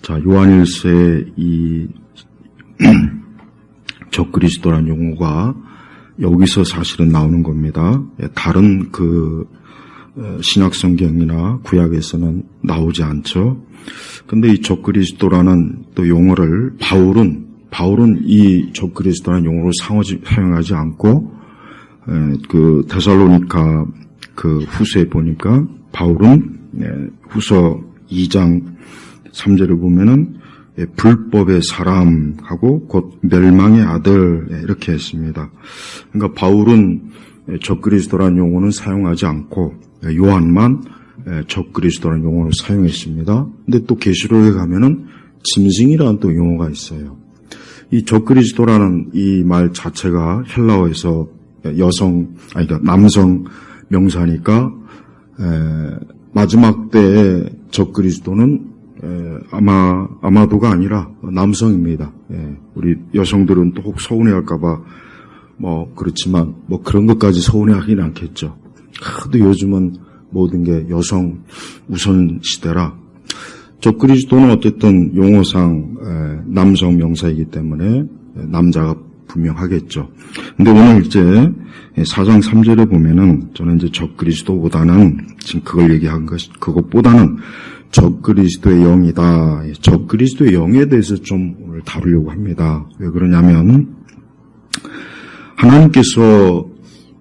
자, 요한일서의 이 적그리스도라는 용어가 여기서 사실은 나오는 겁니다. 다른 신약 성경이나 구약에서는 나오지 않죠. 근데 이 적그리스도라는 또 용어를 바울은 이 적그리스도라는 용어를 사용하지 않고 데살로니가 후서에 보니까 바울은 후서 2장 3절을 보면은 불법의 사람하고 곧 멸망의 아들 이렇게 했습니다. 그러니까 바울은 적그리스도라는 용어는 사용하지 않고 요한만 적그리스도라는 용어를 사용했습니다. 근데 또 계시록에 가면은 짐승이라는 또 용어가 있어요. 이 적그리스도라는 이 말 자체가 헬라어에서 그러니까 남성 명사니까 마지막 때의 적그리스도는 아마도가 아니라 남성입니다. 우리 여성들은 또 혹 서운해할까봐 그렇지만 그런 것까지 서운해하긴 않겠죠. 하도 요즘은 모든 게 여성 우선 시대라 적그리스도는 어쨌든 용어상 남성 명사이기 때문에 남자가 분명하겠죠. 근데 오늘 이제 4장 3절에 보면은 저는 이제 적그리스도보다는 지금 그걸 얘기한 그것보다는 적그리스도의 영이다. 적그리스도의 영에 대해서 좀 오늘 다루려고 합니다. 왜 그러냐면 하나님께서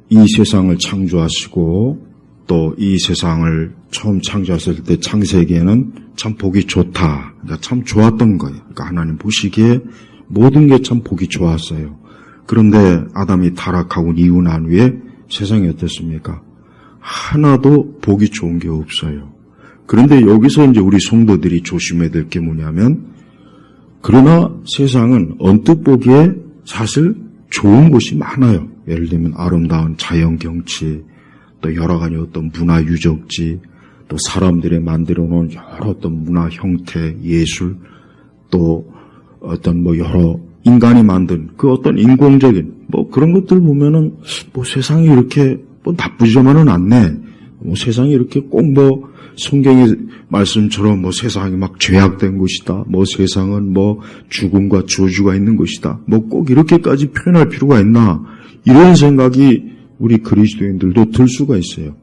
이 세상을 창조하시고 또 이 세상을 처음 창조하실 때 창세기에는 참 보기 좋다. 그러니까 참 좋았던 거예요. 그러니까 하나님 보시기에 모든 게 참 보기 좋았어요. 그런데 아담이 타락하고 이후 난 후에 세상이 어땠습니까? 하나도 보기 좋은 게 없어요. 그런데 여기서 이제 우리 성도들이 조심해야 될 게 뭐냐면 그러나 세상은 언뜻 보기에 사실 좋은 곳이 많아요. 예를 들면 아름다운 자연 경치, 또 여러 가지 어떤 문화 유적지, 또 사람들이 만들어 놓은 여러 어떤 문화 형태, 예술, 또 어떤 여러 인간이 만든 그 어떤 인공적인 그런 것들 보면은 세상이 이렇게 나쁘지만은 않네. 세상이 이렇게 꼭 성경의 말씀처럼 세상이 막 죄악된 곳이다. 세상은 죽음과 저주가 있는 곳이다. 꼭 이렇게까지 표현할 필요가 있나. 이런 생각이 우리 그리스도인들도 들 수가 있어요.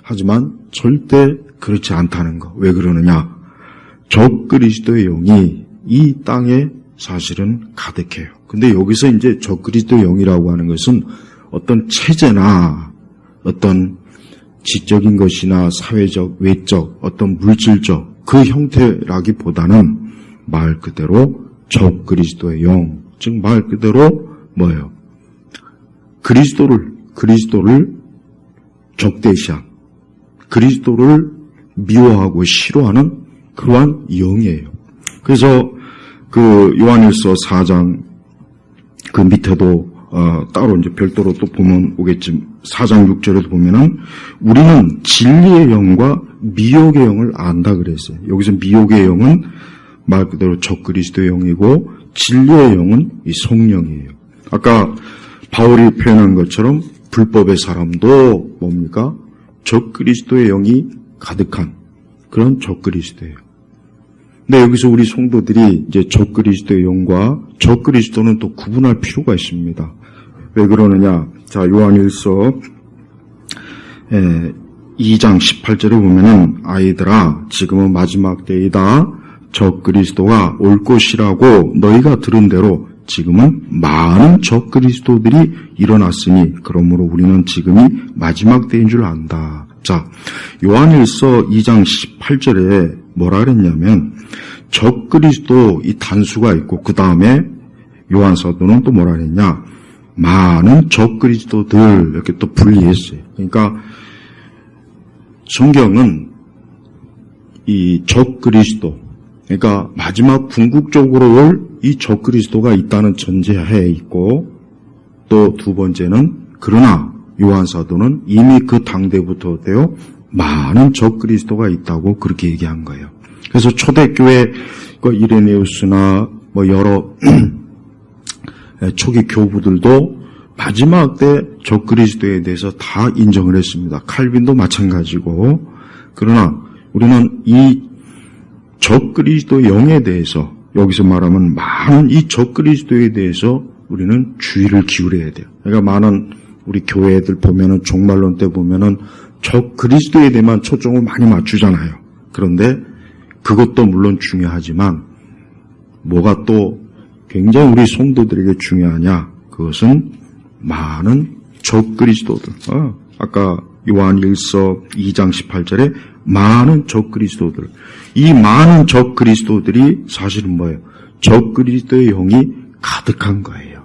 하지만 절대 그렇지 않다는 거. 왜 그러느냐? 적그리스도의 영이 이 땅에 사실은 가득해요. 근데 여기서 이제 적그리스도의 영이라고 하는 것은 어떤 체제나 어떤 지적인 것이나 사회적, 외적, 어떤 물질적 그 형태라기보다는 말 그대로 적그리스도의 영, 즉 말 그대로 뭐예요? 그리스도를 적대시한, 그리스도를 미워하고 싫어하는 그러한 영이에요. 그래서 요한일서 4장 밑에도 따로 이제 별도로 또 보면 오겠지만 4장 6절에도 보면은 우리는 진리의 영과 미혹의 영을 안다 그랬어요. 여기서 미혹의 영은 말 그대로 적그리스도의 영이고 진리의 영은 이 성령이에요. 아까 바울이 표현한 것처럼 불법의 사람도 뭡니까? 적그리스도의 영이 가득한 그런 적그리스도예요. 근데 여기서 우리 성도들이 이제 적그리스도의 영과 적그리스도는 또 구분할 필요가 있습니다. 왜 그러느냐? 자, 요한일서 2장 18절에 보면은 아이들아 지금은 마지막 때이다. 적그리스도가 올 것이라고 너희가 들은 대로 지금은 많은 적그리스도들이 일어났으니 그러므로 우리는 지금이 마지막 때인 줄 안다. 자, 요한일서 2장 18절에 뭐라 그랬냐면 적그리스도 이 단수가 있고 그 다음에 요한사도는 또 뭐라 그랬냐? 많은 적그리스도들 이렇게 또 분리했어요. 그러니까 성경은 이 적그리스도, 그러니까 마지막 궁극적으로 올 이 적그리스도가 있다는 전제하에 있고 또 두 번째는 그러나 요한사도는 이미 그 당대부터 되어 많은 적그리스도가 있다고 그렇게 얘기한 거예요. 그래서 초대교회 이레네우스나 여러 초기 교부들도 마지막 때 적그리스도에 대해서 다 인정을 했습니다. 칼빈도 마찬가지고. 그러나 우리는 이 적그리스도 영에 대해서, 여기서 말하면 많은 이 적그리스도에 대해서 우리는 주의를 기울여야 돼요. 그러니까 많은 우리 교회들 보면은 종말론 때 보면은 적그리스도에 대해만 초점을 많이 맞추잖아요. 그런데 그것도 물론 중요하지만 뭐가 또 굉장히 우리 성도들에게 중요하냐? 그것은 많은 적그리스도들. 아까 요한 1서 2장 18절에 많은 적그리스도들. 이 많은 적그리스도들이 사실은 뭐예요? 적그리스도의 영이 가득한 거예요.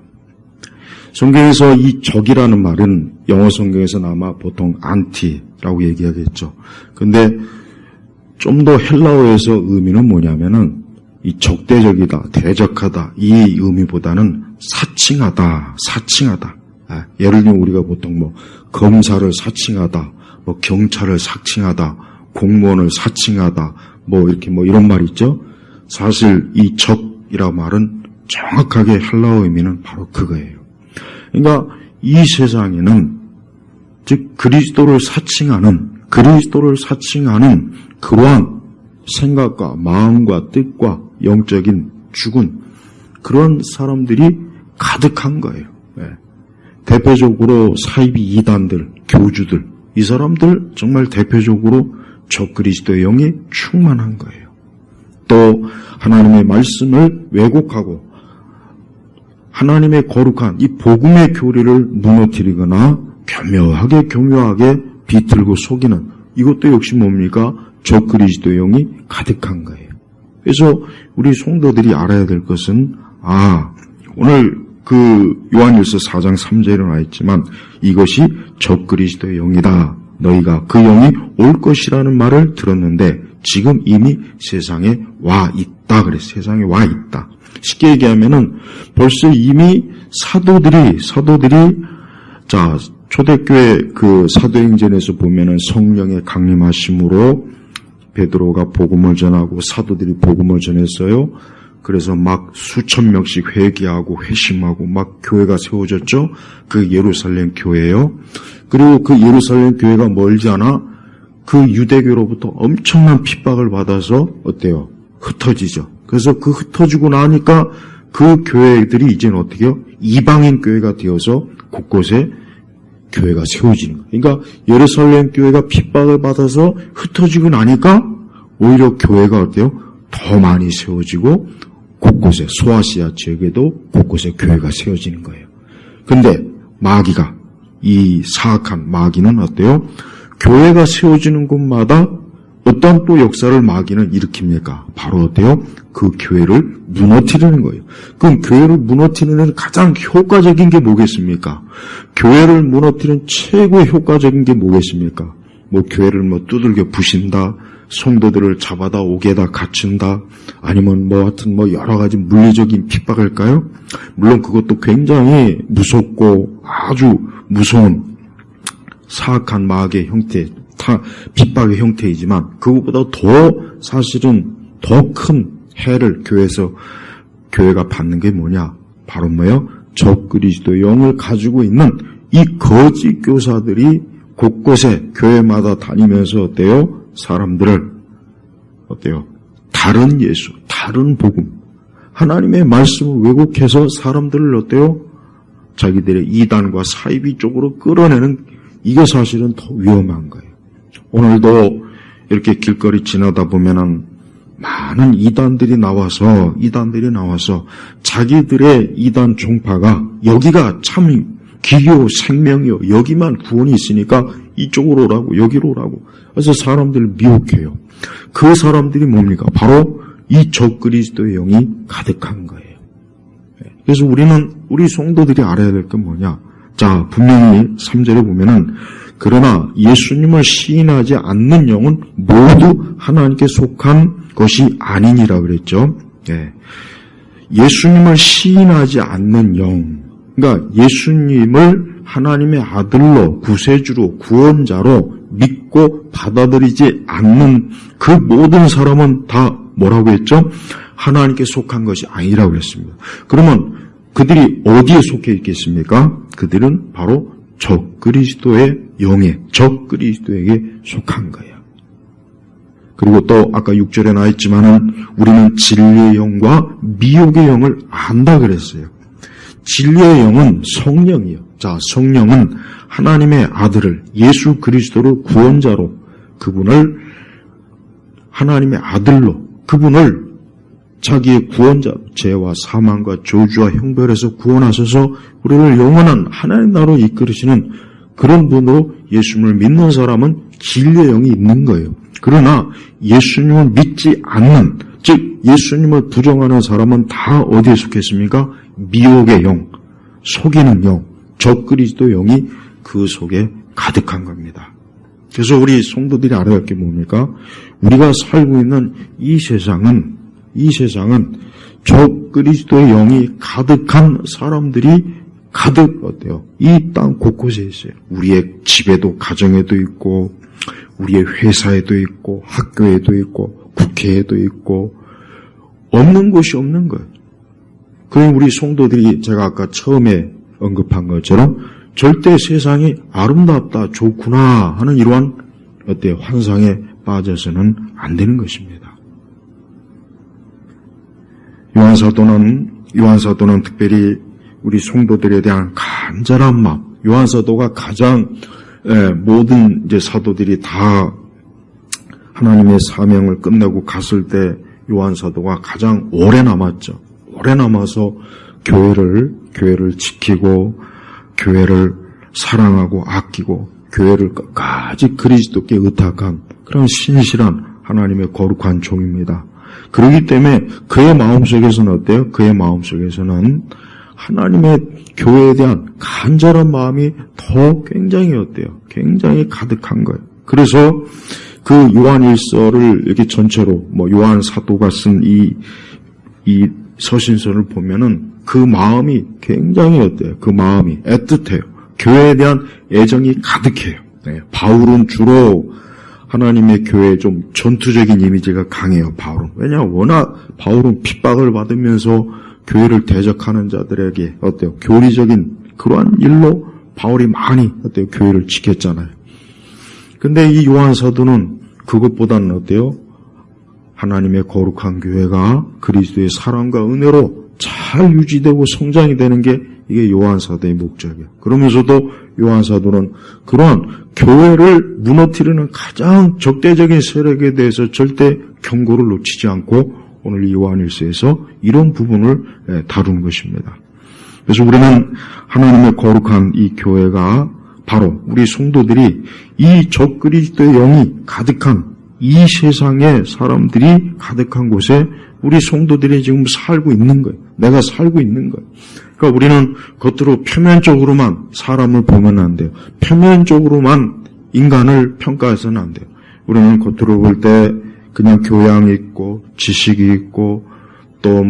성경에서 이 적이라는 말은 영어 성경에서는 아마 보통 안티라고 얘기하겠죠. 근데 좀 더 헬라어에서 의미는 뭐냐면은 이 적대적이다, 대적하다 이 의미보다는 사칭하다. 예를 들면 우리가 보통 뭐 검사를 사칭하다, 뭐 경찰을 사칭하다, 공무원을 사칭하다, 뭐 이렇게 뭐 이런 말 있죠. 사실 이 적이라 말은 정확하게 헬라어 의미는 바로 그거예요. 그러니까 이 세상에는 즉 그리스도를 사칭하는 그러한 생각과 마음과 뜻과 영적인 죽은 그런 사람들이 가득한 거예요. 대표적으로 사이비 이단들, 교주들, 이 사람들 정말 대표적으로 적그리스도의 영이 충만한 거예요. 또 하나님의 말씀을 왜곡하고 하나님의 거룩한 이 복음의 교리를 무너뜨리거나 교묘하게 비틀고 속이는 이것도 역시 뭡니까? 적그리스도의 영이 가득한 거예요. 그래서 우리 성도들이 알아야 될 것은 오늘 그 요한일서 4장 3절에 나와 있지만 이것이 적그리스도의 영이다. 너희가 그 영이 올 것이라는 말을 들었는데 지금 이미 세상에 와 있다. 그랬어요. 세상에 와 있다. 쉽게 얘기하면은 벌써 이미 사도들이 초대교회 그 사도행전에서 보면은 성령의 강림하심으로 베드로가 복음을 전하고 사도들이 복음을 전했어요. 그래서 막 수천 명씩 회개하고 회심하고 막 교회가 세워졌죠. 그 예루살렘 교회예요. 그리고 그 예루살렘 교회가 멀지 않아 그 유대교로부터 엄청난 핍박을 받아서 어때요? 흩어지죠. 그래서 그 흩어지고 나니까 그 교회들이 이제는 어떻게 해요? 이방인 교회가 되어서 곳곳에 교회가 세워지는 거예요. 그러니까 예루살렘 교회가 핍박을 받아서 흩어지고 나니까 오히려 교회가 어때요? 더 많이 세워지고 곳곳에 소아시아 지역에도 곳곳에 교회가 세워지는 거예요. 근데 마귀가 이 사악한 마귀는 어때요? 교회가 세워지는 곳마다 어떤 또 역사를 마귀는 일으킵니까? 바로 어때요? 그 교회를 무너뜨리는 거예요. 그럼 교회를 무너뜨리는 가장 효과적인 게 뭐겠습니까? 교회를 무너뜨리는 최고의 효과적인 게 뭐겠습니까? 뭐 교회를 뭐 두들겨 부신다, 성도들을 잡아다 옥에다 갇힌다, 아니면 뭐 하여튼 뭐 여러 가지 물리적인 핍박일까요? 물론 그것도 굉장히 무섭고 아주 무서운 사악한 마귀의 형태, 핍박의 형태이지만 그것보다 더 사실은 더 큰 해를 교회가 받는 게 뭐냐? 바로 뭐예요? 적그리스도의 영을 가지고 있는 이 거짓 교사들이 곳곳에 교회마다 다니면서 어때요? 사람들을 어때요? 다른 예수, 다른 복음, 하나님의 말씀을 왜곡해서 사람들을 어때요? 자기들의 이단과 사이비 쪽으로 끌어내는 이게 사실은 더 위험한 거예요. 오늘도 이렇게 길거리 지나다 보면은 많은 이단들이 나와서 자기들의 이단 종파가 여기가 참 기교 생명이요. 여기만 구원이 있으니까 이쪽으로 오라고, 여기로 오라고. 그래서 사람들을 미혹해요. 그 사람들이 뭡니까? 바로 이 적그리스도의 영이 가득한 거예요. 그래서 우리 성도들이 알아야 될 건 뭐냐? 자, 분명히 3절에 보면은 그러나 예수님을 시인하지 않는 영은 모두 하나님께 속한 것이 아니니라 그랬죠. 예수님을 시인하지 않는 영, 그러니까 예수님을 하나님의 아들로, 구세주로, 구원자로 믿고 받아들이지 않는 그 모든 사람은 다 뭐라고 했죠? 하나님께 속한 것이 아니라고 했습니다. 그러면 그들이 어디에 속해 있겠습니까? 그들은 바로 적그리스도의 영에, 적그리스도에게 속한 거예요. 그리고 또 아까 6절에 나와있지만은 우리는 진리의 영과 미혹의 영을 안다 그랬어요. 진리의 영은 성령이요. 자, 성령은 하나님의 아들을 예수 그리스도를 구원자로 그분을 하나님의 아들로 그분을 자기의 구원자 죄와 사망과 저주와 형벌에서 구원하셔서 우리를 영원한 하나님 나라로 이끌으시는 그런 분으로 예수님을 믿는 사람은 진리의 영이 있는 거예요. 그러나 예수님을 믿지 않는, 즉 예수님을 부정하는 사람은 다 어디에 속했습니까? 미혹의 영, 속이는 영, 적그리스도 영이 그 속에 가득한 겁니다. 그래서 우리 성도들이 알아야 할 게 뭡니까? 우리가 살고 있는 이 세상은 적그리스도의 영이 가득한 사람들이 가득 어때요? 이 땅 곳곳에 있어요. 우리의 집에도, 가정에도 있고, 우리의 회사에도 있고, 학교에도 있고, 국회에도 있고, 없는 곳이 없는 거예요. 그럼 우리 성도들이 제가 아까 처음에 언급한 것처럼 절대 세상이 아름답다, 좋구나 하는 이러한 어때요? 환상에 빠져서는 안 되는 것입니다. 요한사도는 특별히 우리 성도들에 대한 간절한 마음, 요한사도가 가장 모든 이제 사도들이 다 하나님의 사명을 끝내고 갔을 때 요한사도가 가장 오래 남았죠. 오래 남아서 교회를 지키고 교회를 사랑하고 아끼고 교회를 끝까지 그리스도께 의탁한 그런 신실한 하나님의 거룩한 종입니다. 그렇기 때문에 그의 마음속에서는 어때요? 그의 마음속에서는 하나님의 교회에 대한 간절한 마음이 더 굉장히 어때요? 굉장히 가득한 거예요. 그래서 그 요한일서를 이렇게 전체로 요한 사도가 쓴 이 서신서를 보면은 그 마음이 굉장히 어때요? 그 마음이 애틋해요. 교회에 대한 애정이 가득해요. 네. 바울은 주로 하나님의 교회에 좀 전투적인 이미지가 강해요. 바울은. 왜냐하면 워낙 바울은 핍박을 받으면서 교회를 대적하는 자들에게 어때요? 교리적인 그러한 일로 바울이 많이 어때요? 교회를 지켰잖아요. 근데 이 요한 사도는 그것보다는 어때요? 하나님의 거룩한 교회가 그리스도의 사랑과 은혜로 잘 유지되고 성장이 되는 게 이게 요한 사도의 목적이에요. 그러면서도 요한 사도는 그러한 교회를 무너뜨리는 가장 적대적인 세력에 대해서 절대 경고를 놓치지 않고 오늘 이 요한일서에서 이런 부분을 다루는 것입니다. 그래서 우리는 하나님의 거룩한 이 교회가 바로 우리 성도들이 이 적그리스도의 영이 가득한 이 세상의 사람들이 가득한 곳에 우리 성도들이 지금 살고 있는 거예요. 내가 살고 있는 거예요. 그러니까 우리는 겉으로 표면적으로만 사람을 보면 안 돼요. 표면적으로만 인간을 평가해서는 안 돼요. 우리는 겉으로 볼 때 그냥 교양이 있고 지식이 있고 또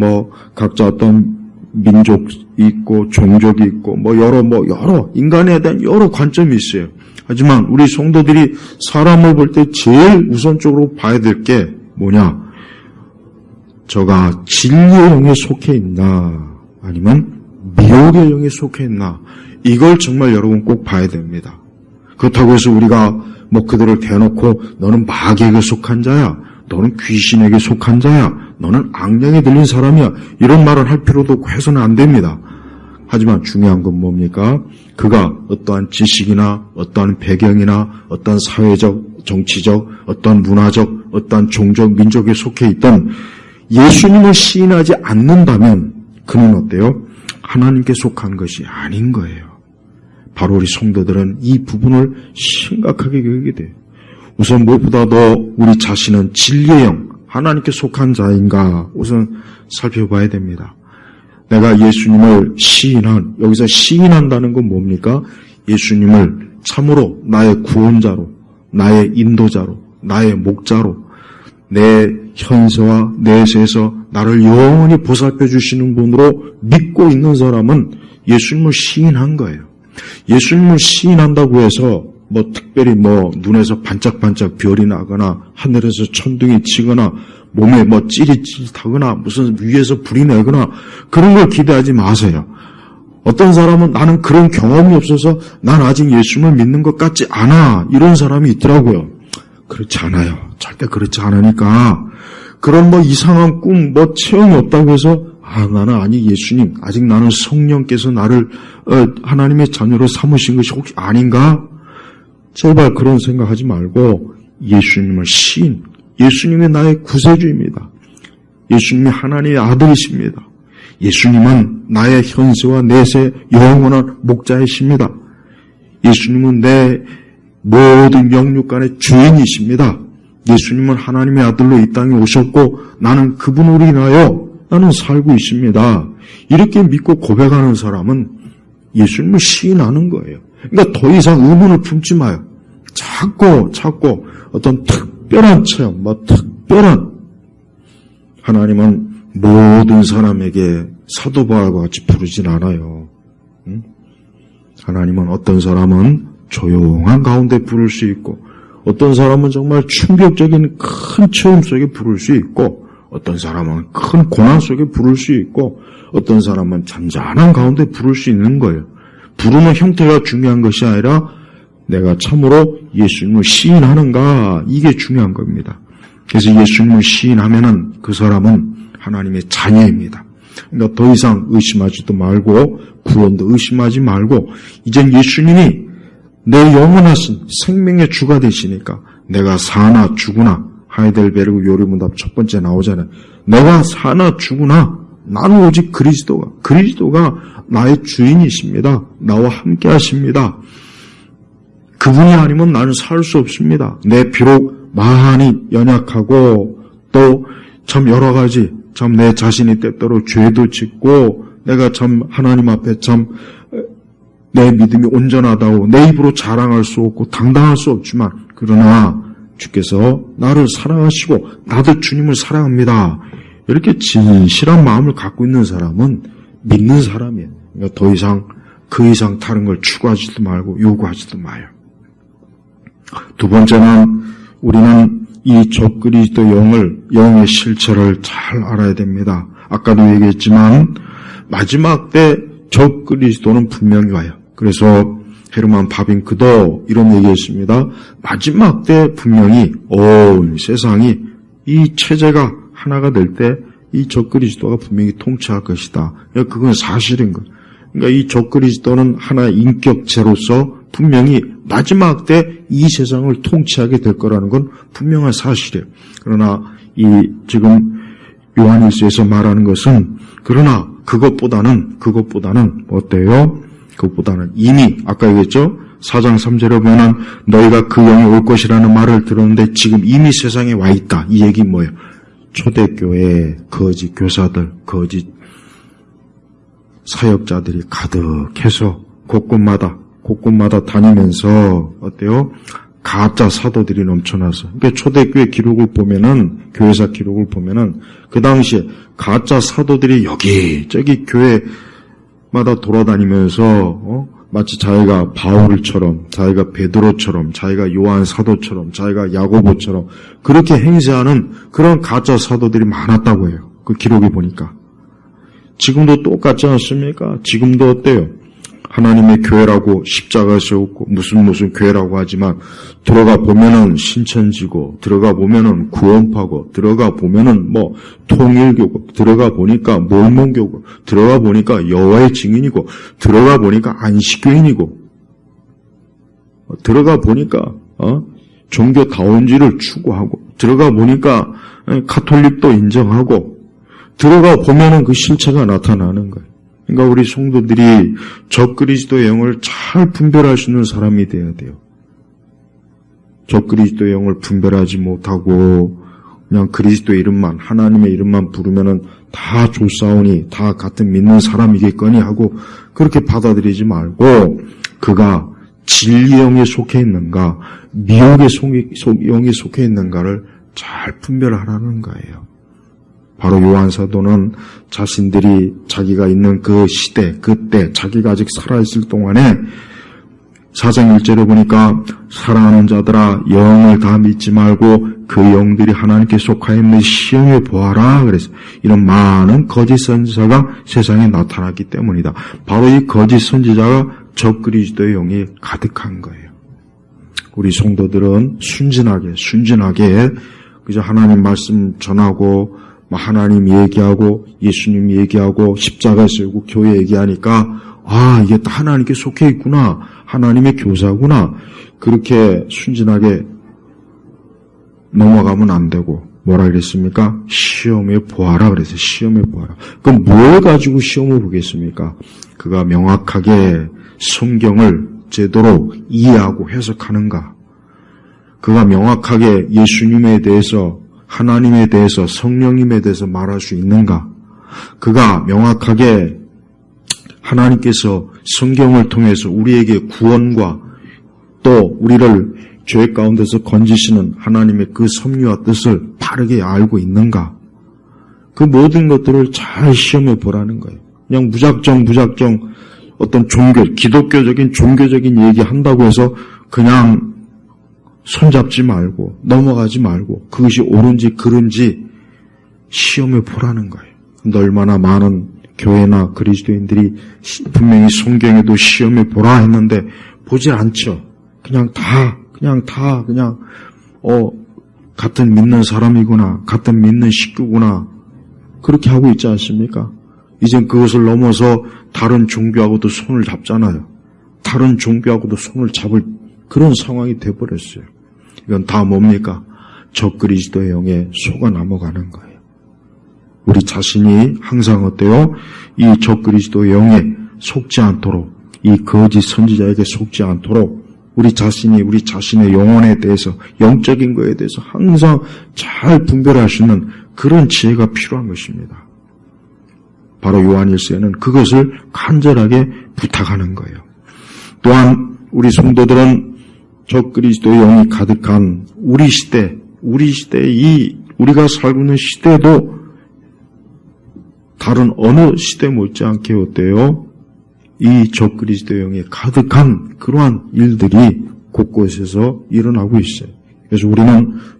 각자 어떤 민족이 있고 종족이 있고 여러 인간에 대한 여러 관점이 있어요. 하지만 우리 성도들이 사람을 볼 때 제일 우선적으로 봐야 될 게 뭐냐? 저가 진리의 영에 속해 있나 아니면 미혹의 영에 속해 있나? 이걸 정말 여러분 꼭 봐야 됩니다. 그렇다고 해서 우리가 그들을 대놓고 너는 마귀에게 속한 자야, 너는 귀신에게 속한 자야, 너는 악령에 들린 사람이야 이런 말을 할 필요도 없고 해서는 안 됩니다. 하지만 중요한 건 뭡니까? 그가 어떠한 지식이나 어떠한 배경이나 어떠한 사회적, 정치적, 어떠한 문화적, 어떠한 종족, 민족에 속해 있던 예수님을 시인하지 않는다면 그는 어때요? 하나님께 속한 것이 아닌 거예요. 바로 우리 성도들은 이 부분을 심각하게 여기게 돼요. 우선 무엇보다도 우리 자신은 진리의 영, 하나님께 속한 자인가 우선 살펴봐야 됩니다. 내가 예수님을 여기서 시인한다는 건 뭡니까? 예수님을 참으로 나의 구원자로, 나의 인도자로, 나의 목자로, 내 현세와 내세에서 나를 영원히 보살펴 주시는 분으로 믿고 있는 사람은 예수님을 시인한 거예요. 예수님을 시인한다고 해서 특별히 눈에서 반짝반짝 별이 나거나 하늘에서 천둥이 치거나 몸에 찌릿찌릿하거나 무슨 위에서 불이 내거나 그런 걸 기대하지 마세요. 어떤 사람은 나는 그런 경험이 없어서 난 아직 예수님을 믿는 것 같지 않아 이런 사람이 있더라고요. 그렇지 않아요. 절대 그렇지 않으니까 그런 이상한 꿈, 체험이 없다고 해서 나는 아니 예수님, 아직 나는 성령께서 나를 하나님의 자녀로 삼으신 것이 혹시 아닌가? 제발 그런 생각하지 말고 예수님을 예수님이 나의 구세주입니다. 예수님이 하나님의 아들이십니다. 예수님은 나의 현세와 내세 영원한 목자이십니다. 예수님은 내 모든 영육간의 주인이십니다. 예수님은 하나님의 아들로 이 땅에 오셨고 나는 그분으로 인하여 나는 살고 있습니다. 이렇게 믿고 고백하는 사람은 예수님을 시인하는 거예요. 그러니까 더 이상 의문을 품지 마요. 자꾸 어떤 특별한 체험, 특별한 하나님은 모든 사람에게 사도 바울과 같이 부르진 않아요. 하나님은 어떤 사람은 조용한 가운데 부를 수 있고 어떤 사람은 정말 충격적인 큰 체험 속에 부를 수 있고 어떤 사람은 큰 고난 속에 부를 수 있고 어떤 사람은 잔잔한 가운데 부를 수 있는 거예요. 부르는 형태가 중요한 것이 아니라 내가 참으로 예수님을 시인하는가, 이게 중요한 겁니다. 그래서 예수님을 시인하면은 그 사람은 하나님의 자녀입니다. 그러니까 더 이상 의심하지도 말고 구원도 의심하지 말고 이젠 예수님이 내 영원하신 생명의 주가 되시니까 내가 사나 죽으나, 하이델베르그 요리문답 첫 번째 나오잖아요. 내가 사나 죽으나 나는 오직 그리스도가 나의 주인이십니다. 나와 함께 하십니다. 그분이 아니면 나는 살 수 없습니다. 내 비록 많이 연약하고 또 참 여러 가지 참 내 자신이 때때로 죄도 짓고 내가 참 하나님 앞에 참 내 믿음이 온전하다고 내 입으로 자랑할 수 없고 당당할 수 없지만 그러나 주께서 나를 사랑하시고 나도 주님을 사랑합니다. 이렇게 진실한 마음을 갖고 있는 사람은 믿는 사람이에요. 그러니까 더 이상 그 이상 다른 걸 추구하지도 말고 요구하지도 마요. 두 번째는 우리는 이 적그리스도 영의 실체를 잘 알아야 됩니다. 아까도 얘기했지만 마지막 때 적그리스도는 분명히 와요. 그래서 헤르만 바빙크도 이런 얘기했습니다. 마지막 때 분명히 온 세상이 이 체제가 하나가 될 때 이 적그리스도가 분명히 통치할 것이다. 그건 사실인 거예요. 그러니까 이 적그리스도는 하나의 인격체로서 분명히 마지막 때 이 세상을 통치하게 될 거라는 건 분명한 사실이에요. 그러나 이 지금 요한일서에서 말하는 것은 그러나 그것보다는 어때요? 그것보다는 이미 아까 얘기했죠? 4장 3절에 보면 너희가 그 영이 올 것이라는 말을 들었는데 지금 이미 세상에 와 있다. 이 얘기는 뭐예요? 초대교회 거짓 교사들, 거짓 사역자들이 가득해서 곳곳마다 다니면서 어때요? 가짜 사도들이 넘쳐나서. 그러니까 초대교회 기록을 보면은, 교회사 기록을 보면은 그 당시에 가짜 사도들이 여기저기 교회마다 돌아다니면서 마치 자기가 바울처럼, 자기가 베드로처럼, 자기가 요한 사도처럼, 자기가 야고보처럼 그렇게 행세하는 그런 가짜 사도들이 많았다고 해요. 그 기록에 보니까. 지금도 똑같지 않습니까? 지금도 어때요? 하나님의 교회라고 십자가 세웠고 무슨 교회라고 하지만 들어가 보면은 신천지고 들어가 보면은 구원파고 들어가 보면은 통일교고 들어가 보니까 몰몬교고 들어가 보니까 여호와의 증인이고 들어가 보니까 안식교인이고 들어가 보니까 종교다운지를 추구하고 들어가 보니까 가톨릭도 인정하고 들어가 보면은 그 실체가 나타나는 거예요. 그러니까 우리 성도들이 적그리스도의 영을 잘 분별할 수 있는 사람이 돼야 돼요. 적그리스도의 영을 분별하지 못하고 그냥 그리스도 이름만, 하나님의 이름만 부르면은 다 좋사오니 다 같은 믿는 사람이겠거니 하고 그렇게 받아들이지 말고 그가 진리의 영에 속해 있는가, 미혹의 영에 속해 있는가를 잘 분별하라는 거예요. 바로 요한 사도는 자신들이 자기가 있는 그 시대, 그때 자기가 아직 살아있을 동안에 4장 1절에 보니까 사랑하는 자들아 영을 다 믿지 말고 그 영들이 하나님께 속하여 있는 시험해 보아라. 그래서 이런 많은 거짓 선지자가 세상에 나타났기 때문이다. 바로 이 거짓 선지자가 적그리스도의 영이 가득한 거예요. 우리 성도들은 순진하게 그저 하나님 말씀 전하고 하나님 얘기하고 예수님 얘기하고 십자가 세우고 교회 얘기하니까 이게 다 하나님께 속해 있구나, 하나님의 교사구나, 그렇게 순진하게 넘어가면 안 되고, 뭐라 그랬습니까? 시험해 보아라 그랬어요. 시험해 보아라. 그럼 뭘 가지고 시험을 보겠습니까? 그가 명확하게 성경을 제대로 이해하고 해석하는가? 그가 명확하게 예수님에 대해서, 하나님에 대해서, 성령님에 대해서 말할 수 있는가? 그가 명확하게 하나님께서 성경을 통해서 우리에게 구원과 또 우리를 죄 가운데서 건지시는 하나님의 그 섭리와 뜻을 바르게 알고 있는가? 그 모든 것들을 잘 시험해 보라는 거예요. 그냥 무작정 어떤 기독교적인 종교적인 얘기 한다고 해서 그냥 손잡지 말고 넘어가지 말고 그것이 옳은지 그른지 시험해 보라는 거예요. 근데 얼마나 많은 교회나 그리스도인들이 분명히 성경에도 시험해 보라 했는데 보질 않죠. 그냥 같은 믿는 사람이구나, 같은 믿는 식구구나, 그렇게 하고 있지 않습니까? 이젠 그것을 넘어서 다른 종교하고도 손을 잡잖아요. 다른 종교하고도 손을 잡을 그런 상황이 돼버렸어요. 이건 다 뭡니까? 적그리스도의 영에 속아 넘어가는 거예요. 우리 자신이 항상 어때요? 이 적그리스도의 영에 속지 않도록, 이 거짓 선지자에게 속지 않도록 우리 자신의 영혼에 대해서, 영적인 거에 대해서 항상 잘 분별할 수 있는 그런 지혜가 필요한 것입니다. 바로 요한일서에는 그것을 간절하게 부탁하는 거예요. 또한 우리 성도들은 적그리스도의 영이 가득한 우리 시대, 우리가 살고 있는 시대도 다른 어느 시대 못지않게 어때요? 이 적그리스도의 영이 가득한 그러한 일들이 곳곳에서 일어나고 있어요. 그래서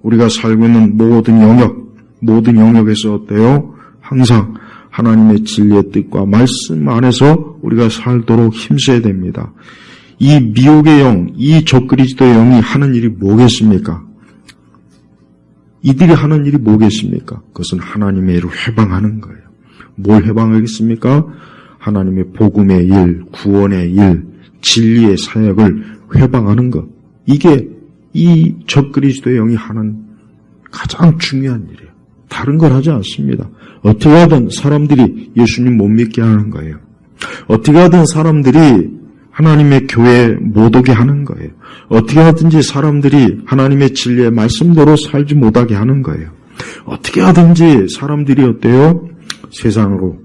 우리가 살고 있는 모든 영역에서 어때요? 항상 하나님의 진리의 뜻과 말씀 안에서 우리가 살도록 힘써야 됩니다. 이 미혹의 영, 이 적그리스도의 영이 하는 일이 뭐겠습니까? 이들이 하는 일이 뭐겠습니까? 그것은 하나님의 일을 회방하는 거예요. 뭘 회방하겠습니까? 하나님의 복음의 일, 구원의 일, 진리의 사역을 회방하는 것. 이게 이 적그리스도의 영이 하는 가장 중요한 일이에요. 다른 걸 하지 않습니다. 어떻게 하든 사람들이 예수님 못 믿게 하는 거예요. 어떻게 하든 사람들이 하나님의 교회에 못 오게 하는 거예요. 어떻게 하든지 사람들이 하나님의 진리의 말씀대로 살지 못하게 하는 거예요. 어떻게 하든지 사람들이 어때요? 세상으로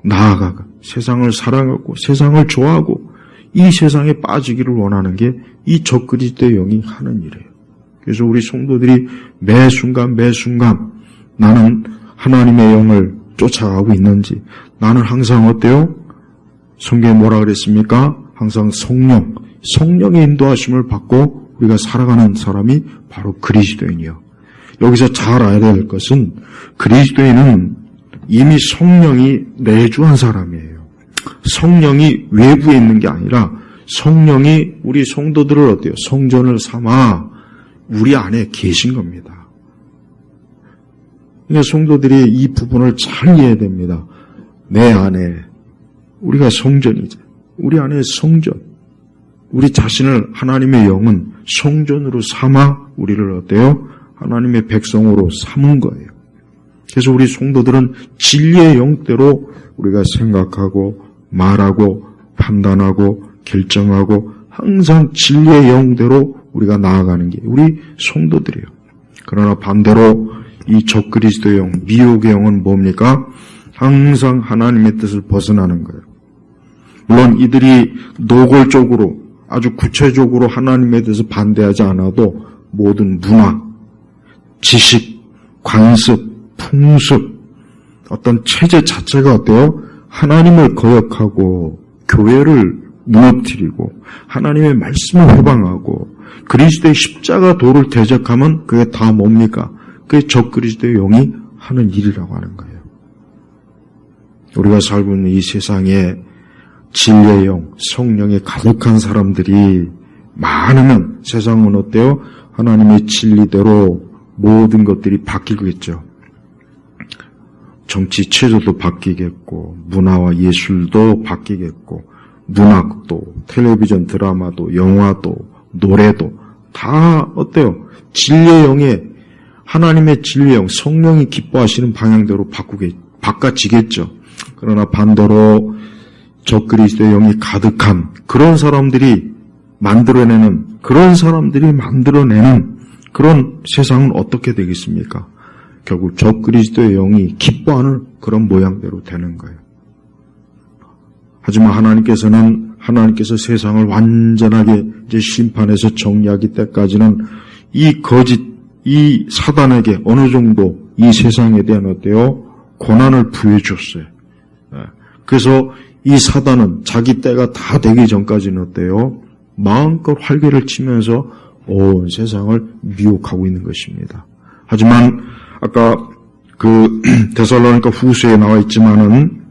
나아가고 세상을 사랑하고 세상을 좋아하고 이 세상에 빠지기를 원하는 게 이 적그리스도의 영이 하는 일이에요. 그래서 우리 성도들이 매 순간 나는 하나님의 영을 쫓아가고 있는지, 나는 항상 어때요? 성경에 뭐라 그랬습니까? 항상 성령의 인도하심을 받고 우리가 살아가는 사람이 바로 그리스도인이요. 여기서 잘 알아야 될 것은 그리스도인은 이미 성령이 내주한 사람이에요. 성령이 외부에 있는 게 아니라 성령이 우리 성도들을 어때요? 성전을 삼아 우리 안에 계신 겁니다. 그러니까 성도들이 이 부분을 잘 이해해야 됩니다. 내 안에 우리가 성전이죠. 우리 안에 성전, 우리 자신을 하나님의 영은 성전으로 삼아 우리를 어때요? 하나님의 백성으로 삼은 거예요. 그래서 우리 성도들은 진리의 영대로 우리가 생각하고 말하고 판단하고 결정하고 항상 진리의 영대로 우리가 나아가는 게 우리 성도들이에요. 그러나 반대로 이 적그리스도의 영, 미혹의 영은 뭡니까? 항상 하나님의 뜻을 벗어나는 거예요. 물론 이들이 노골적으로 아주 구체적으로 하나님에 대해서 반대하지 않아도 모든 문화, 지식, 관습, 풍습, 어떤 체제 자체가 어때요? 하나님을 거역하고 교회를 무너뜨리고 하나님의 말씀을 회방하고 그리스도의 십자가 도를 대적하면 그게 다 뭡니까? 그게 적그리스도의 영이 하는 일이라고 하는 거예요. 우리가 살고 있는 이 세상에 진리의 영, 성령에 가득한 사람들이 많으면 세상은 어때요? 하나님의 진리대로 모든 것들이 바뀌겠죠. 정치 체제도 바뀌겠고, 문화와 예술도 바뀌겠고, 문학도, 텔레비전 드라마도, 영화도, 노래도 다 어때요? 진리의 영에, 하나님의 진리의 영, 성령이 기뻐하시는 방향대로 바꿔지겠죠. 그러나 반대로 적그리스도의 영이 가득한 그런 사람들이 만들어내는 그런 세상은 어떻게 되겠습니까? 결국 적그리스도의 영이 기뻐하는 그런 모양대로 되는 거예요. 하지만 하나님께서 세상을 완전하게 이제 심판해서 정리하기 때까지는 이 거짓, 이 사단에게 어느 정도 이 세상에 대한 어때요? 고난을 부여해 줬어요. 그래서 이 사단은 자기 때가 다 되기 전까지는 어때요? 마음껏 활개를 치면서 온 세상을 미혹하고 있는 것입니다. 하지만 아까 데살로니가 후서에 나와 있지만은,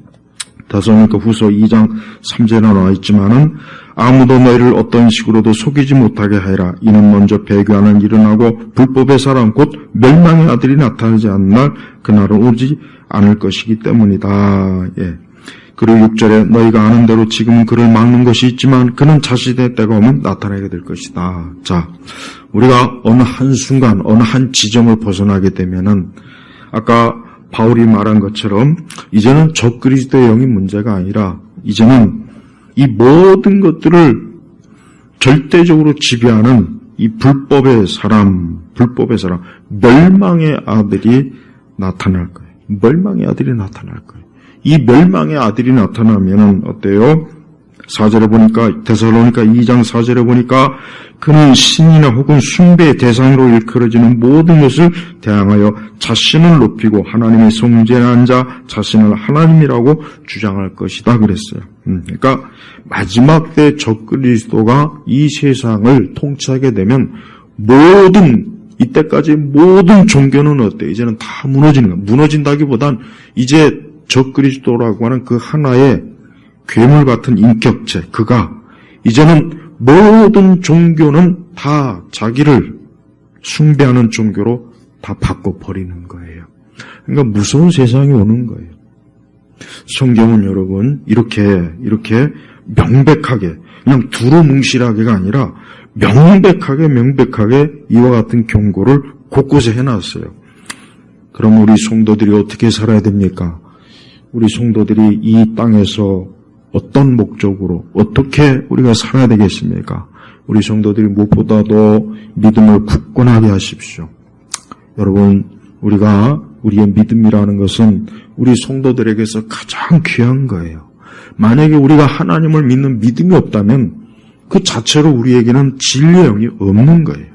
데살로니가 후서 2장 3절에 나와 있지만은, 아무도 너희를 어떤 식으로도 속이지 못하게 하여라. 이는 먼저 배교하는 일어나고 불법의 사람 곧 멸망의 아들이 나타나지 않는 날 그날은 오지 않을 것이기 때문이다. 예. 그리고 6절에 너희가 아는 대로 지금은 그를 막는 것이 있지만 그는 자신의 때가 오면 나타나게 될 것이다. 자, 우리가 어느 한순간 어느 한 지점을 벗어나게 되면은 아까 바울이 말한 것처럼 이제는 적그리스도의 영이 문제가 아니라 이제는 이 모든 것들을 절대적으로 지배하는 이 불법의 사람, 멸망의 아들이 나타날 거예요. 멸망의 아들이 나타날 거예요. 이 멸망의 아들이 나타나면은 어때요? 4절에 보니까, 데살로니가 2장 4절에 보니까 그는 신이나 혹은 숭배의 대상으로 일컬어지는 모든 것을 대항하여 자신을 높이고 하나님의 성전에 앉아 자신을 하나님이라고 주장할 것이다 그랬어요. 그러니까 마지막 때 적그리스도가 이 세상을 통치하게 되면 이때까지 모든 종교는 어때요? 이제는 다 무너지는 거예요. 무너진다기보단 이제 적그리스도라고 하는 그 하나의 괴물 같은 인격체, 그가 이제는 모든 종교는 다 자기를 숭배하는 종교로 다 바꿔버리는 거예요. 그러니까 무서운 세상이 오는 거예요. 성경은 여러분 이렇게 명백하게 그냥 두루뭉실하게가 아니라 명백하게 이와 같은 경고를 곳곳에 해놨어요. 그럼 우리 성도들이 어떻게 살아야 됩니까? 우리 성도들이 이 땅에서 어떤 목적으로 어떻게 우리가 살아야 되겠습니까? 우리 성도들이 무엇보다도 믿음을 굳건하게 하십시오. 여러분, 우리의 믿음이라는 것은 우리 성도들에게서 가장 귀한 거예요. 만약에 우리가 하나님을 믿는 믿음이 없다면 그 자체로 우리에게는 진리의 영이 없는 거예요.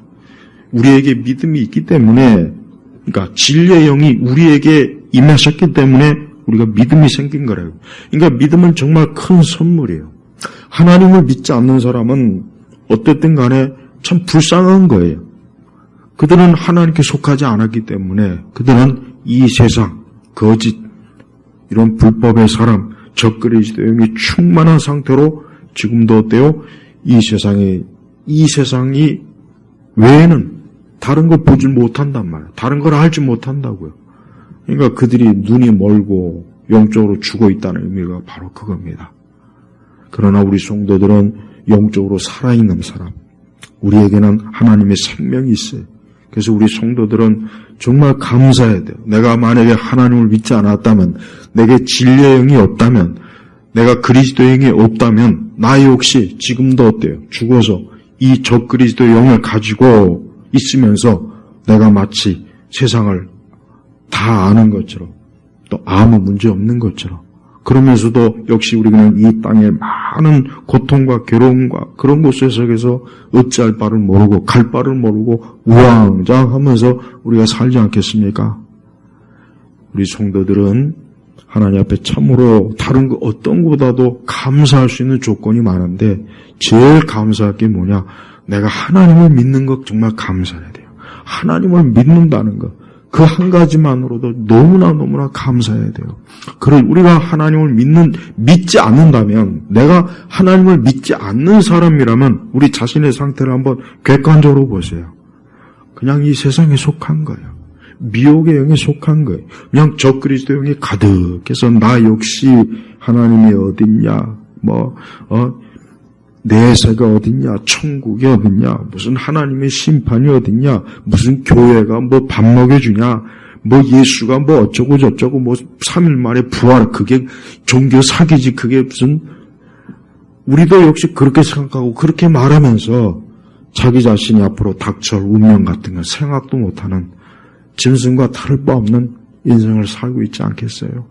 우리에게 믿음이 있기 때문에, 그러니까 진리의 영이 우리에게 임하셨기 때문에 우리가 믿음이 생긴 거라고. 그러니까 믿음은 정말 큰 선물이에요. 하나님을 믿지 않는 사람은 어쨌든 간에 참 불쌍한 거예요. 그들은 하나님께 속하지 않았기 때문에 그들은 이 세상, 거짓, 이런 불법의 사람, 적그리스도의 영이 충만한 상태로 지금도 어때요? 이 세상이 외에는 다른 걸 보지 못한단 말이에요. 다른 걸 알지 못한다고요. 그러니까 그들이 눈이 멀고 영적으로 죽어 있다는 의미가 바로 그겁니다. 그러나 우리 성도들은 영적으로 살아있는 사람, 우리에게는 하나님의 생명이 있어요. 그래서 우리 성도들은 정말 감사해야 돼요. 내가 만약에 하나님을 믿지 않았다면, 내게 진리의 영이 없다면, 내가 그리스도의 영이 없다면 나 역시 지금도 어때요? 죽어서 이 적그리스도의 영을 가지고 있으면서 내가 마치 세상을 다 아는 것처럼 또 아무 문제 없는 것처럼 그러면서도 역시 우리는 이 땅의 많은 고통과 괴로움과 그런 곳에 속에서 어찌할 바를 모르고 갈 바를 모르고 우왕좌왕하면서 우리가 살지 않겠습니까? 우리 성도들은 하나님 앞에 참으로 다른 거 어떤 것보다도 감사할 수 있는 조건이 많은데 제일 감사할 게 뭐냐? 내가 하나님을 믿는 것 정말 감사해야 돼요. 하나님을 믿는다는 것. 그 한 가지만으로도 너무나 감사해야 돼요. 우리가 하나님을 믿지 않는다면, 내가 하나님을 믿지 않는 사람이라면 우리 자신의 상태를 한번 객관적으로 보세요. 그냥 이 세상에 속한 거예요. 미혹의 영에 속한 거예요. 그냥 적그리스도 영이 가득해서 나 역시 하나님이 어딨냐, 내세가 어딨냐, 천국이 어딨냐, 무슨 하나님의 심판이 어딨냐, 무슨 교회가 밥 먹여주냐, 예수가 어쩌고 저쩌고 3일 만에 부활, 그게 종교 사기지, 그게 무슨, 우리도 역시 그렇게 생각하고 그렇게 말하면서 자기 자신이 앞으로 닥쳐올 운명 같은 거 생각도 못하는 짐승과 다를 바 없는 인생을 살고 있지 않겠어요?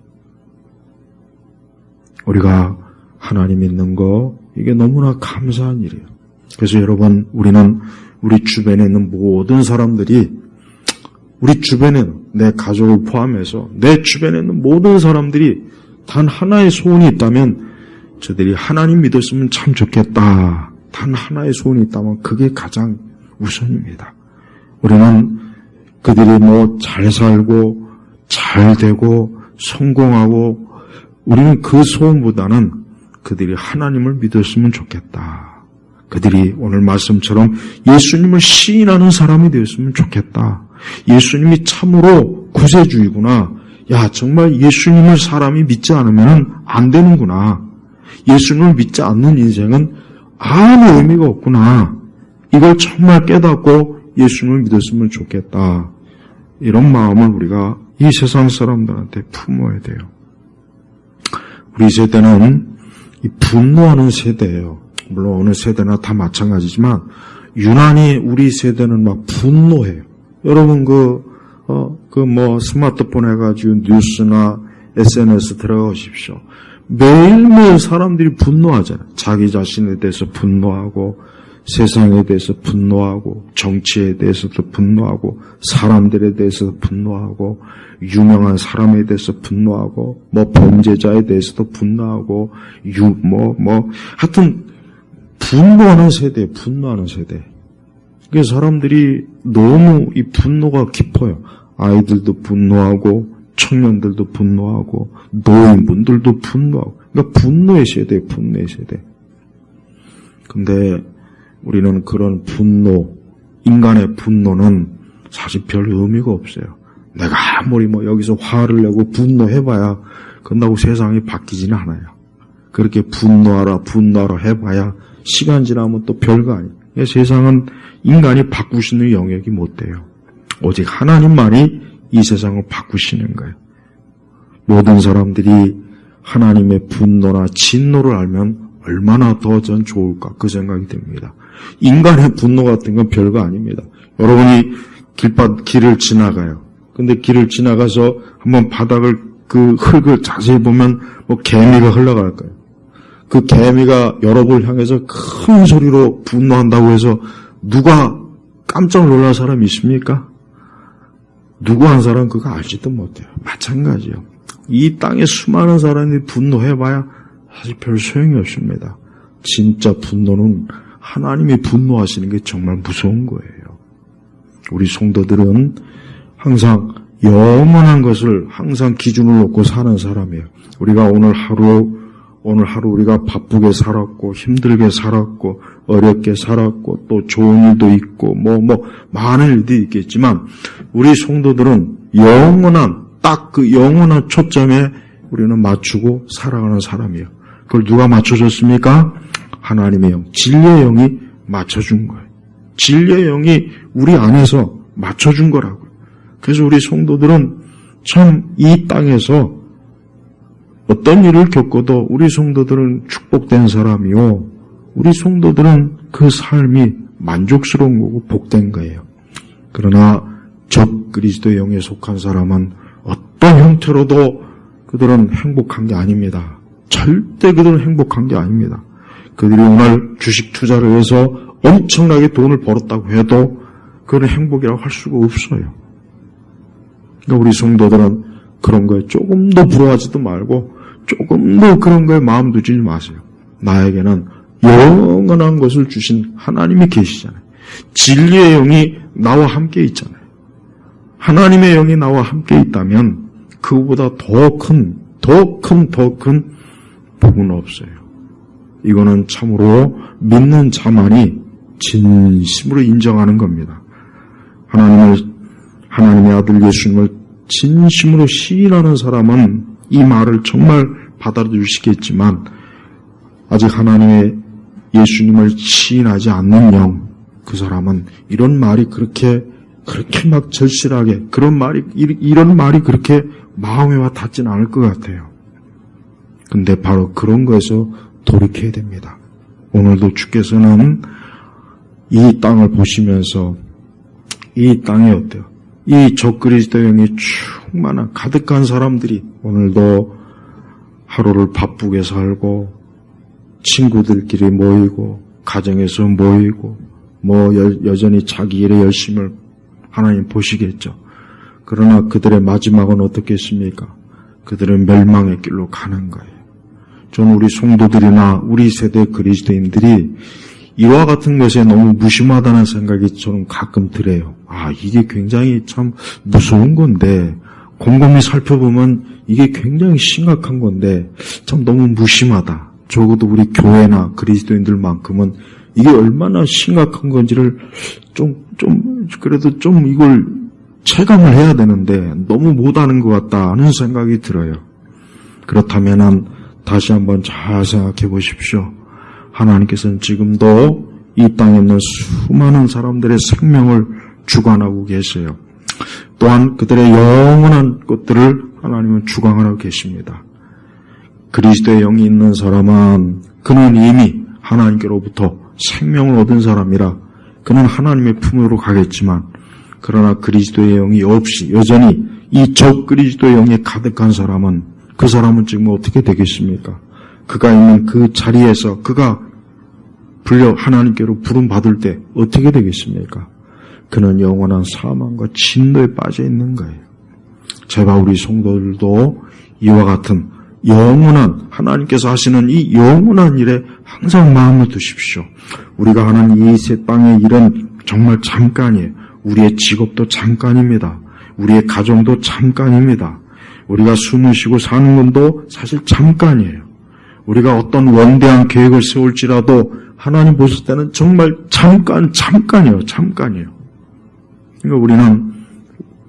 우리가 하나님 믿는 거, 이게 너무나 감사한 일이에요. 그래서 여러분, 우리는 우리 주변에 있는 모든 사람들이, 우리 주변에는 내 가족을 포함해서 내 주변에 있는 모든 사람들이 단 하나의 소원이 있다면 저들이 하나님 믿었으면 참 좋겠다. 단 하나의 소원이 있다면 그게 가장 우선입니다. 우리는 그들이 잘 살고 잘 되고 성공하고, 우리는 그 소원보다는 그들이 하나님을 믿었으면 좋겠다. 그들이 오늘 말씀처럼 예수님을 시인하는 사람이 되었으면 좋겠다. 예수님이 참으로 구세주이구나. 야, 정말 예수님을 사람이 믿지 않으면 안 되는구나. 예수님을 믿지 않는 인생은 아무 의미가 없구나. 이걸 정말 깨닫고 예수님을 믿었으면 좋겠다. 이런 마음을 우리가 이 세상 사람들한테 품어야 돼요. 우리 세대는 이 분노하는 세대예요. 물론 어느 세대나 다 마찬가지지만 유난히 우리 세대는 막 분노해요. 여러분 스마트폰 해가지고 뉴스나 SNS 들어가십시오. 매일매일 사람들이 분노하잖아요. 자기 자신에 대해서 분노하고, 세상에 대해서 분노하고, 정치에 대해서도 분노하고, 사람들에 대해서 분노하고, 유명한 사람에 대해서 분노하고, 범죄자에 대해서도 분노하고, 하여튼 분노하는 세대. 그래서 사람들이 너무 이 분노가 깊어요. 아이들도 분노하고, 청년들도 분노하고, 노인분들도 분노하고. 그러니까 분노의 세대. 근데 우리는 그런 분노, 인간의 분노는 사실 별 의미가 없어요. 내가 아무리 여기서 화를 내고 분노해봐야 끝나고 세상이 바뀌지는 않아요. 그렇게 분노하라 해봐야 시간 지나면 또 별거 아니에요. 세상은 인간이 바꿀 수 있는 영역이 못 돼요. 오직 하나님만이 이 세상을 바꾸시는 거예요. 모든 사람들이 하나님의 분노나 진노를 알면 얼마나 더 전 좋을까, 그 생각이 듭니다. 인간의 분노 같은 건 별거 아닙니다. 여러분이 길을 지나가요. 근데 길을 지나가서 한번 바닥을, 그 흙을 자세히 보면 개미가 흘러갈 거예요. 그 개미가 여러분을 향해서 큰 소리로 분노한다고 해서 누가 깜짝 놀랄 사람이 있습니까? 누구 한 사람 그거 알지도 못해요. 마찬가지요. 이 땅에 수많은 사람이 분노해봐야 사실 별 소용이 없습니다. 진짜 분노는 하나님이 분노하시는 게 정말 무서운 거예요. 우리 성도들은 항상 영원한 것을 항상 기준을 놓고 사는 사람이에요. 우리가 오늘 하루 우리가 바쁘게 살았고, 힘들게 살았고, 어렵게 살았고, 또 좋은 일도 있고, 많은 일도 있겠지만, 우리 성도들은 딱 그 영원한 초점에 우리는 맞추고 살아가는 사람이에요. 그걸 누가 맞춰줬습니까? 하나님의 영, 진리의 영이 맞춰준 거예요. 진리의 영이 우리 안에서 맞춰준 거라고요. 그래서 우리 성도들은 참 이 땅에서 어떤 일을 겪어도 우리 성도들은 축복된 사람이요. 우리 성도들은 그 삶이 만족스러운 거고 복된 거예요. 그러나 적 그리스도의 영에 속한 사람은 어떤 형태로도 그들은 행복한 게 아닙니다. 절대 그들은 행복한 게 아닙니다. 그들이 오늘 주식 투자를 해서 엄청나게 돈을 벌었다고 해도 그건 행복이라고 할 수가 없어요. 그러니까 우리 성도들은 그런 거에 조금 더 부러워하지도 말고 조금 더 그런 거에 마음 두지 마세요. 나에게는 영원한 것을 주신 하나님이 계시잖아요. 진리의 영이 나와 함께 있잖아요. 하나님의 영이 나와 함께 있다면 그보다 더 큰 복은 없어요. 이거는 참으로 믿는 자만이 진심으로 인정하는 겁니다. 하나님의 아들 예수님을 진심으로 시인하는 사람은 이 말을 정말 받아주시겠지만, 아직 하나님의 예수님을 시인하지 않는 영, 그 사람은 이런 말이 그렇게 막 절실하게, 이런 말이 그렇게 마음에 와 닿지는 않을 것 같아요. 근데 바로 그런 거에서 돌이켜야 됩니다. 오늘도 주께서는 이 땅을 보시면서 이 땅이 어때요? 이 적그리스도 영이 충만한 가득한 사람들이 오늘도 하루를 바쁘게 살고 친구들끼리 모이고 가정에서 모이고 여전히 자기 일에 열심을 하나님 보시겠죠. 그러나 그들의 마지막은 어떻겠습니까? 그들은 멸망의 길로 가는 거예요. 저는 우리 성도들이나 우리 세대 그리스도인들이 이와 같은 것에 너무 무심하다는 생각이 저는 가끔 들어요. 이게 굉장히 참 무서운 건데, 곰곰이 살펴보면 이게 굉장히 심각한 건데 참 너무 무심하다. 적어도 우리 교회나 그리스도인들만큼은 이게 얼마나 심각한 건지를 그래도 이걸 체감을 해야 되는데 너무 못하는 것 같다는 생각이 들어요. 그렇다면은 다시 한번 잘 생각해 보십시오. 하나님께서는 지금도 이 땅에 있는 수많은 사람들의 생명을 주관하고 계세요. 또한 그들의 영원한 것들을 하나님은 주관하고 계십니다. 그리스도의 영이 있는 사람은 그는 이미 하나님께로부터 생명을 얻은 사람이라 그는 하나님의 품으로 가겠지만, 그러나 그리스도의 영이 없이 여전히 이 적그리스도의 영에 가득한 사람은, 그 사람은 지금 어떻게 되겠습니까? 그가 있는 그 자리에서 그가 하나님께로 부름받을 때 어떻게 되겠습니까? 그는 영원한 사망과 진노에 빠져 있는 거예요. 제발 우리 성도들도 이와 같은 영원한, 하나님께서 하시는 이 영원한 일에 항상 마음을 두십시오. 우리가 하는 이 세 땅의 일은 정말 잠깐이에요. 우리의 직업도 잠깐입니다. 우리의 가정도 잠깐입니다. 우리가 숨을 쉬고 사는 것도 사실 잠깐이에요. 우리가 어떤 원대한 계획을 세울지라도 하나님 보실 때는 정말 잠깐이에요. 그러니까 우리는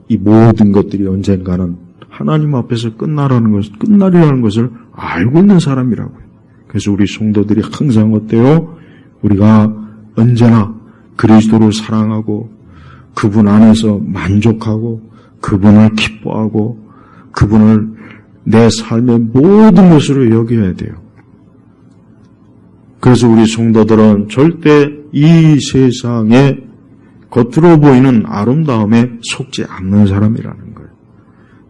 이 모든 것들이 언젠가는 하나님 앞에서 끝나리라는 것을 알고 있는 사람이라고요. 그래서 우리 성도들이 항상 어때요? 우리가 언제나 그리스도를 사랑하고 그분 안에서 만족하고 그분을 기뻐하고 그분을 내 삶의 모든 것으로 여겨야 돼요. 그래서 우리 성도들은 절대 이 세상에 겉으로 보이는 아름다움에 속지 않는 사람이라는 거예요.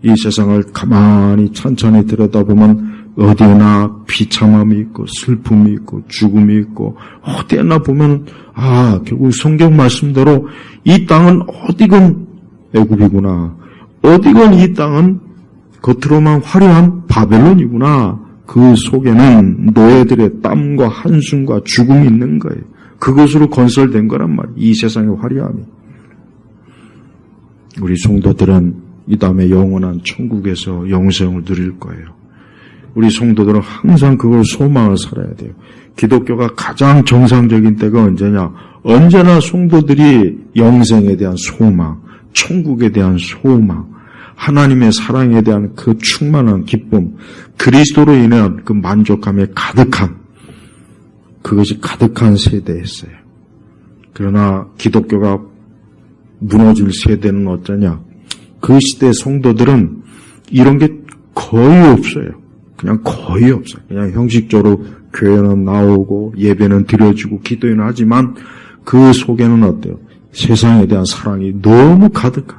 이 세상을 가만히 천천히 들여다보면 어디에나 비참함이 있고 슬픔이 있고 죽음이 있고, 어디에나 보면 결국 성경 말씀대로 이 땅은 어디건 애굽이구나, 어디건 이 땅은 겉으로만 화려한 바벨론이구나. 그 속에는 노예들의 땀과 한숨과 죽음이 있는 거예요. 그것으로 건설된 거란 말이에요. 이 세상의 화려함이. 우리 성도들은 이 다음에 영원한 천국에서 영생을 누릴 거예요. 우리 성도들은 항상 그걸 소망을 살아야 돼요. 기독교가 가장 정상적인 때가 언제냐? 언제나 성도들이 영생에 대한 소망, 천국에 대한 소망, 하나님의 사랑에 대한 그 충만한 기쁨, 그리스도로 인한 그 만족감에 그것이 가득한 세대였어요. 그러나 기독교가 무너질 세대는 어쩌냐? 그 시대 성도들은 이런 게 거의 없어요. 그냥 거의 없어요. 그냥 형식적으로 교회는 나오고 예배는 드려지고 기도는 하지만 그 속에는 어때요? 세상에 대한 사랑이 너무 가득한,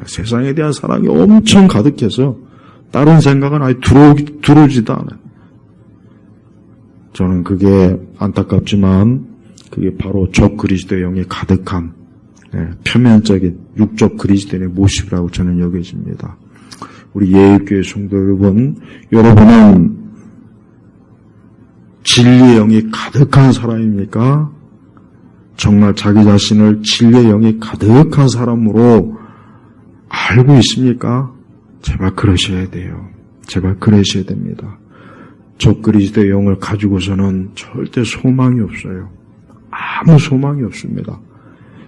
세상에 대한 사랑이 엄청 가득해서 다른 생각은 아예 들어오지도 않아요. 저는 그게 안타깝지만 그게 바로 적그리스도의 영이 가득한 표면적인 육적 그리스도인의 모습이라고 저는 여겨집니다. 우리 예일교회 성도 여러분, 여러분은 진리의 영이 가득한 사람입니까? 정말 자기 자신을 진리의 영이 가득한 사람으로 알고 있습니까? 제발 그러셔야 돼요. 제발 그러셔야 됩니다. 저 그리스도의 영을 가지고서는 절대 소망이 없어요. 아무 소망이 없습니다.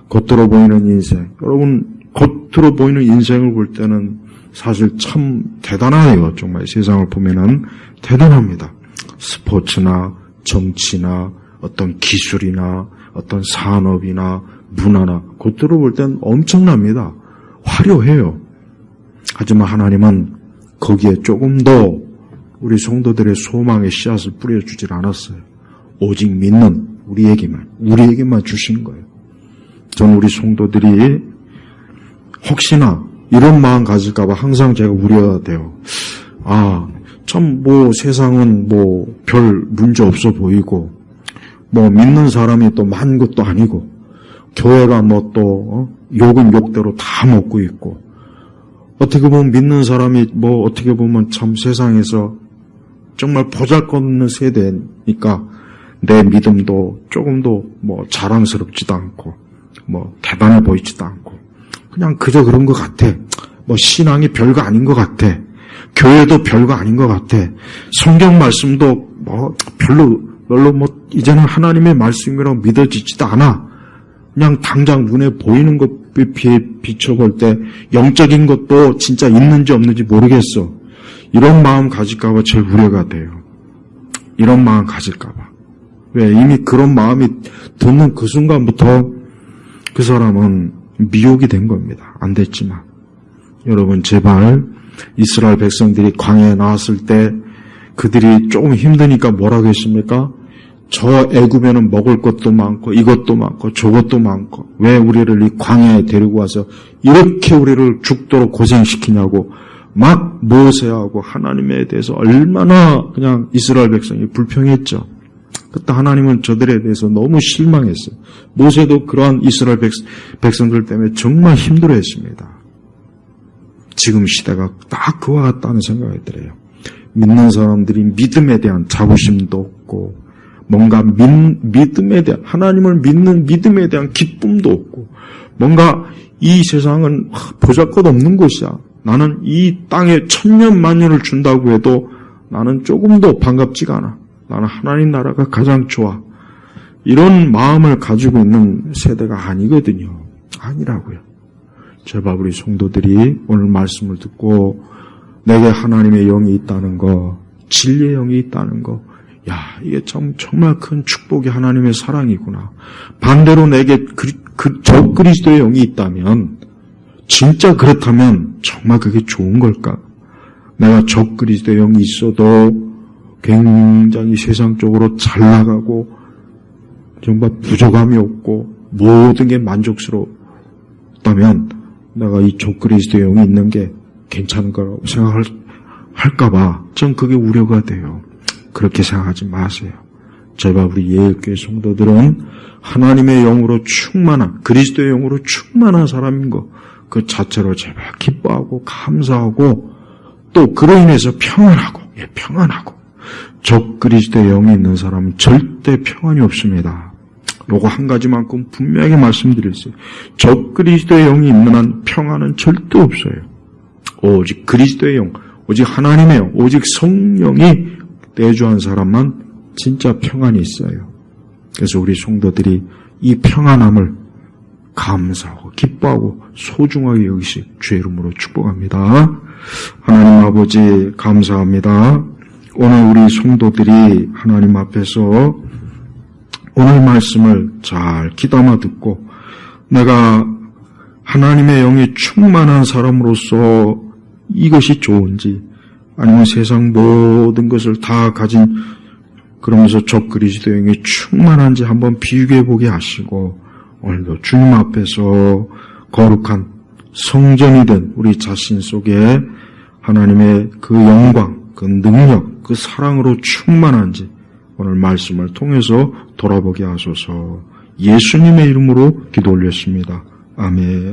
겉으로 보이는 인생, 여러분 겉으로 보이는 인생을 볼 때는 사실 참 대단해요. 정말 세상을 보면은 대단합니다. 스포츠나 정치나 어떤 기술이나 어떤 산업이나 문화나 겉으로 볼 때는 엄청납니다. 화려해요. 하지만 하나님은 거기에 조금 더 우리 성도들의 소망의 씨앗을 뿌려주질 않았어요. 오직 믿는 우리에게만 주신 거예요. 저는 우리 성도들이 혹시나 이런 마음 가질까봐 항상 제가 우려가 돼요. 참 세상은 별 문제 없어 보이고 믿는 사람이 또 많은 것도 아니고 교회가 욕은 욕대로 다 먹고 있고 어떻게 보면 믿는 사람이 어떻게 보면 참 세상에서 정말 보잘것없는 세대니까 내 믿음도 조금도 자랑스럽지도 않고 대단해 보이지도 않고 그냥 그저 그런 것 같아. 신앙이 별거 아닌 것 같아. 교회도 별거 아닌 것 같아. 성경 말씀도 별로 이제는 하나님의 말씀이라고 믿어지지도 않아. 그냥 당장 눈에 보이는 것에 비춰볼 때 영적인 것도 진짜 있는지 없는지 모르겠어. 이런 마음 가질까봐 제일 우려가 돼요. 이런 마음 가질까봐. 왜? 이미 그런 마음이 드는 그 순간부터 그 사람은 미혹이 된 겁니다. 안 됐지만. 여러분 제발 이스라엘 백성들이 광야에 나왔을 때 그들이 조금 힘드니까 뭐라고 했습니까? 저 애굽에는 먹을 것도 많고 이것도 많고 저것도 많고 왜 우리를 이 광야에 데리고 와서 이렇게 우리를 죽도록 고생시키냐고 막 모세하고 하나님에 대해서 얼마나 그냥 이스라엘 백성이 불평했죠. 그때 하나님은 저들에 대해서 너무 실망했어요. 모세도 그러한 이스라엘 백성들 때문에 정말 힘들어했습니다. 지금 시대가 딱 그와 같다는 생각이 들어요. 믿는 사람들이 믿음에 대한 자부심도 없고 뭔가 믿음에 대한 하나님을 믿는 믿음에 대한 기쁨도 없고 뭔가 이 세상은 보잘것없는 곳이야. 나는 이 땅에 천년만년을 준다고 해도 나는 조금도 반갑지가 않아. 나는 하나님 나라가 가장 좋아. 이런 마음을 가지고 있는 세대가 아니거든요. 아니라고요. 제발 우리 성도들이 오늘 말씀을 듣고 내게 하나님의 영이 있다는 거, 진리의 영이 있다는 거, 이게 정말 큰 축복이 하나님의 사랑이구나. 반대로 내게 저 그리스도의 영이 있다면 진짜 그렇다면 정말 그게 좋은 걸까? 내가 저 그리스도의 영이 있어도 굉장히 세상적으로 잘 나가고 정말 부족함이 없고 모든 게 만족스럽다면 내가 이 저 그리스도의 영이 있는 게 괜찮은 거라고 생각할까봐 전 그게 우려가 돼요. 그렇게 생각하지 마세요. 제발 우리 예일교회 성도들은 하나님의 영으로 충만한 그리스도의 영으로 충만한 사람인 거 그 자체로 제발 기뻐하고 감사하고 또 그로 인해서 평안하고 저 그리스도의 영이 있는 사람은 절대 평안이 없습니다. 요거 한 가지만큼 분명하게 말씀드렸어요. 저 그리스도의 영이 있는 한 평안은 절대 없어요. 오직 그리스도의 영, 오직 하나님의 영, 오직 성령이 내주한 사람만 진짜 평안이 있어요. 그래서 우리 성도들이 이 평안함을 감사하고 기뻐하고 소중하게 여기시 주의 이름으로 축복합니다. 하나님 아버지 감사합니다. 오늘 우리 성도들이 하나님 앞에서 오늘 말씀을 잘 귀담아 듣고 내가 하나님의 영이 충만한 사람으로서 이것이 좋은지 아니면 세상 모든 것을 다 가진 그러면서 저 그리스도의 영이 충만한지 한번 비교해보게 하시고 오늘도 주님 앞에서 거룩한 성전이 된 우리 자신 속에 하나님의 그 영광, 그 능력, 그 사랑으로 충만한지 오늘 말씀을 통해서 돌아보게 하소서. 예수님의 이름으로 기도 올렸습니다. 아멘.